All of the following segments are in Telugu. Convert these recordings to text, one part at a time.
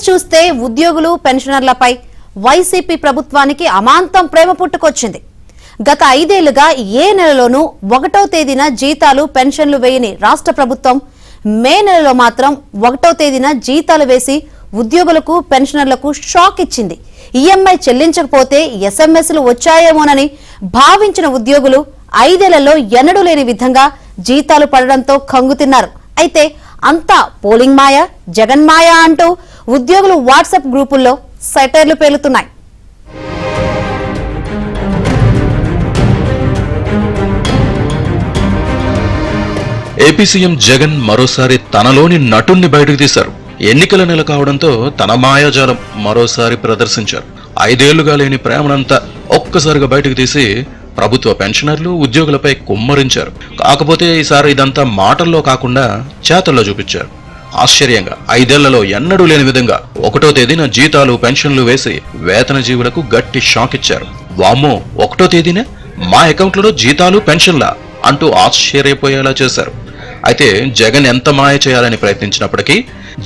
చూస్తే ఉద్యోగులు పెన్షనర్లపై వైసీపీ ప్రభుత్వానికి అమాంతం ప్రేమ పుట్టుకొచ్చింది. గత 5 ఏళ్లుగా ఏ నెలలోనూ 1వ తేదీన జీతాలు పెన్షన్లు వేయని రాష్ట్ర ప్రభుత్వం మే నెలలో మాత్రం 1వ తేదీన జీతాలు వేసి ఉద్యోగులకు పెన్షనర్లకు షాక్ ఇచ్చింది. ఈఎంఐ చెల్లించకపోతే ఎస్ఎంఎస్లు వచ్చాయేమోనని భావించిన ఉద్యోగులు 5 ఏళ్లలో ఎన్నడూ లేని విధంగా జీతాలు పడడంతో కంగుతిన్నారు. అయితే అంతా పోలింగ్ మాయ, జగన్ మాయ అంటూ ఉద్యోగులు వాట్సాప్ గ్రూపుల్లో సెటైర్లు పేలుతున్నాయి. ఏపీ సీఎం జగన్ మరోసారి తనలోని నటుణ్ణి బయటకు తీశారు. ఎన్నికల నెల కావడంతో తన మాయాజాలం మరోసారి ప్రదర్శించారు. 5 ఏళ్లుగా లేని ప్రేమనంతా ఒక్కసారిగా బయటకు తీసి ప్రభుత్వ పెన్షనర్లు, ఉద్యోగులపై కుమ్మరించారు. కాకపోతే ఈసారి ఇదంతా మాటల్లో కాకుండా చేతల్లో చూపించారు. ఆశ్చర్యంగా 5 ఏళ్లలో ఎన్నడూ లేని విధంగా 1వ తేదీన జీతాలు, పెన్షన్లు వేసి వేతన జీవులకు గట్టి షాక్ ఇచ్చారు. వామ్మో, 1వ తేదీనే మా అకౌంట్లలో జీతాలు, పెన్షన్లా అంటూ ఆశ్చర్యపోయేలా చేశారు. అయితే జగన్ ఎంత మాయ చేయాలని ప్రయత్నించినప్పటికీ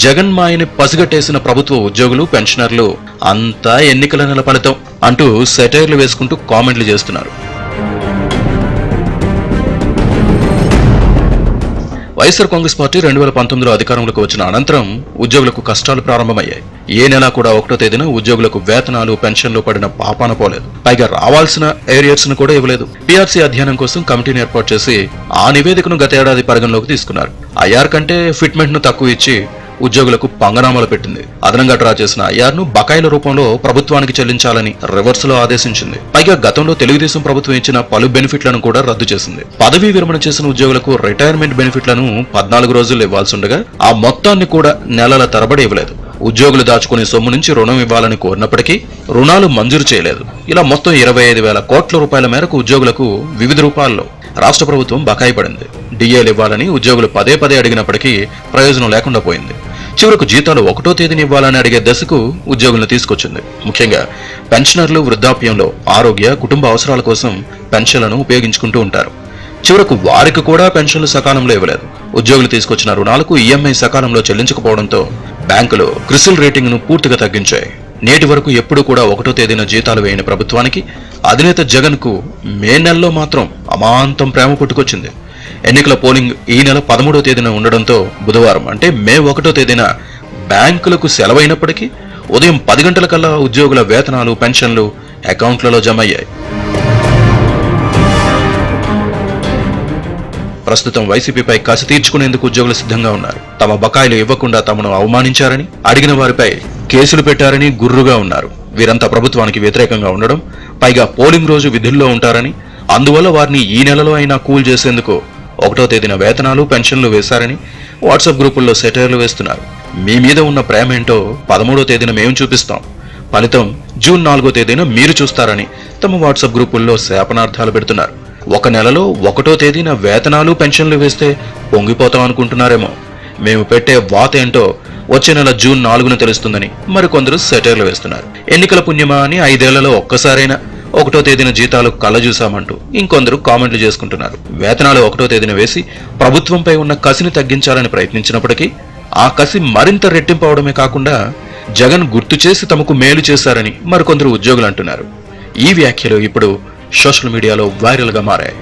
జగన్ మాయని పసిగట్టేసిన ప్రభుత్వ ఉద్యోగులు, పెన్షనర్లు అంతా ఎన్నికల నెల ఫలితం అంటూ సెటైర్లు వేసుకుంటూ కామెంట్లు చేస్తున్నారు. వైఎస్ఆర్ కాంగ్రెస్ పార్టీ 2019లో అధికారంలోకి వచ్చిన అనంతరం ఉద్యోగులకు కష్టాలు ప్రారంభమయ్యాయి. ఏ నెల కూడా 1వ తేదీన ఉద్యోగులకు వేతనాలు, పెన్షన్లు పడిన పాపాన పోలేదు. పైగా రావాల్సిన ఏరియర్స్ ను కూడా ఇవ్వలేదు. పీఆర్సీ అధ్యయనం కోసం కమిటీని ఏర్పాటు చేసి ఆ నివేదికను గత ఏడాది పరిగణలోకి తీసుకున్నారు. ఐఆర్ కంటే ఫిట్మెంట్ ను తక్కువ ఇచ్చి ఉద్యోగులకు పంగనామాలు పెట్టింది. అదనంగా డ్రా చేసిన ఐఆర్ను బకాయిల రూపంలో ప్రభుత్వానికి చెల్లించాలని రివర్స్ లో ఆదేశించింది. పైగా గతంలో తెలుగుదేశం ప్రభుత్వం ఇచ్చిన పలు బెనిఫిట్లను కూడా రద్దు చేసింది. పదవీ విరమణ చేసిన ఉద్యోగులకు రిటైర్మెంట్ బెనిఫిట్లను 14 రోజులు ఇవ్వాల్సి ఉండగా ఆ మొత్తాన్ని కూడా నెలల తరబడి ఇవ్వలేదు. ఉద్యోగులు దాచుకునే సొమ్ము నుంచి రుణం ఇవ్వాలని కోరినప్పటికీ రుణాలు మంజూరు చేయలేదు. ఇలా మొత్తం 25,000 కోట్ల రూపాయల మేరకు ఉద్యోగులకు వివిధ రూపాల్లో రాష్ట్ర ప్రభుత్వం బకాయి పడింది. డిఏలు ఇవ్వాలని ఉద్యోగులు పదే అడిగినప్పటికీ ప్రయోజనం లేకుండా పోయింది. చివరకు జీతాలు 1వ తేదీని ఇవ్వాలని అడిగే దశకు ఉద్యోగులను తీసుకొచ్చింది. ముఖ్యంగా పెన్షనర్లు వృద్ధాప్యంలో ఆరోగ్య, కుటుంబ అవసరాల కోసం పెన్షన్లను ఉపయోగించుకుంటూ ఉంటారు. చివరకు వారికి కూడా పెన్షన్లు సకాలంలో ఇవ్వలేదు. ఉద్యోగులు తీసుకొచ్చిన రుణాలకు ఈఎంఐ సకాలంలో చెల్లించకపోవడంతో బ్యాంకులు క్రిసిల్ రేటింగ్ ను పూర్తిగా తగ్గించాయి. నేటి వరకు ఎప్పుడూ కూడా 1వ తేదీన జీతాలు వేయని ప్రభుత్వానికి అధినేత జగన్ కు మే నెలలో మాత్రం అమాంతం ప్రేమ పుట్టుకొచ్చింది. ఎన్నికల పోలింగ్ ఈ నెల 13వ తేదీన ఉండడంతో బుధవారం అంటే మే 1వ తేదీన బ్యాంకులకు సెలవైనప్పటికీ ఉదయం 10 గంటలకల్లా ఉద్యోగుల వేతనాలు, పెన్షన్లు అకౌంట్లలో జమ అయ్యాయి. ప్రస్తుతం వైసీపీపై కసి తీర్చుకునేందుకు ఉద్యోగులు సిద్ధంగా ఉన్నారు. తమ బకాయిలు ఇవ్వకుండా తమను అవమానించారని, అడిగిన వారిపై కేసులు పెట్టారని గుర్రుగా ఉన్నారు. వీరంతా ప్రభుత్వానికి వ్యతిరేకంగా ఉండడం, పైగా పోలింగ్ రోజు విధుల్లో ఉంటారని, అందువల్ల వారిని ఈ నెలలో అయినా కూల్ చేసేందుకు 1వ తేదీన వేతనాలు, పెన్షన్లు వేశారని వాట్సాప్ గ్రూపుల్లో సెటైర్లు వేస్తున్నారు. మీ మీద ఉన్న ప్రేమ ఏంటో 13వ తేదీన మేము చూపిస్తాం, ఫలితం జూన్ 4వ తేదీన మీరు చూస్తారని తమ వాట్సాప్ గ్రూపుల్లో శాపనార్థాలు పెడుతున్నారు. 1 నెలలో 1వ తేదీన వేతనాలు, పెన్షన్లు వేస్తే పొంగిపోతాం అనుకుంటున్నారేమో. మేము పెట్టే వాత ఏంటో వచ్చే నెల జూన్ 4న తెలుస్తుందని మరికొందరు సెటైర్లు వేస్తున్నారు. ఎన్నికల పుణ్యమా అని 5 ఏళ్లలో ఒక్కసారైనా 1వ తేదీన జీతాలు కళ్ళ చూసామంటూ ఇంకొందరు కామెంట్లు చేసుకుంటున్నారు. వేతనాలు 1వ తేదీన వేసి ప్రభుత్వంపై ఉన్న కసిని తగ్గించాలని ప్రయత్నించినప్పటికీ ఆ కసి మరింత రెట్టింపవడమే కాకుండా జగన్ గుర్తు చేసి తమకు మేలు చేశారని మరికొందరు ఉద్యోగులు అంటున్నారు. ఈ వ్యాఖ్యలు ఇప్పుడు సోషల్ మీడియాలో వైరల్ గా మారాయి.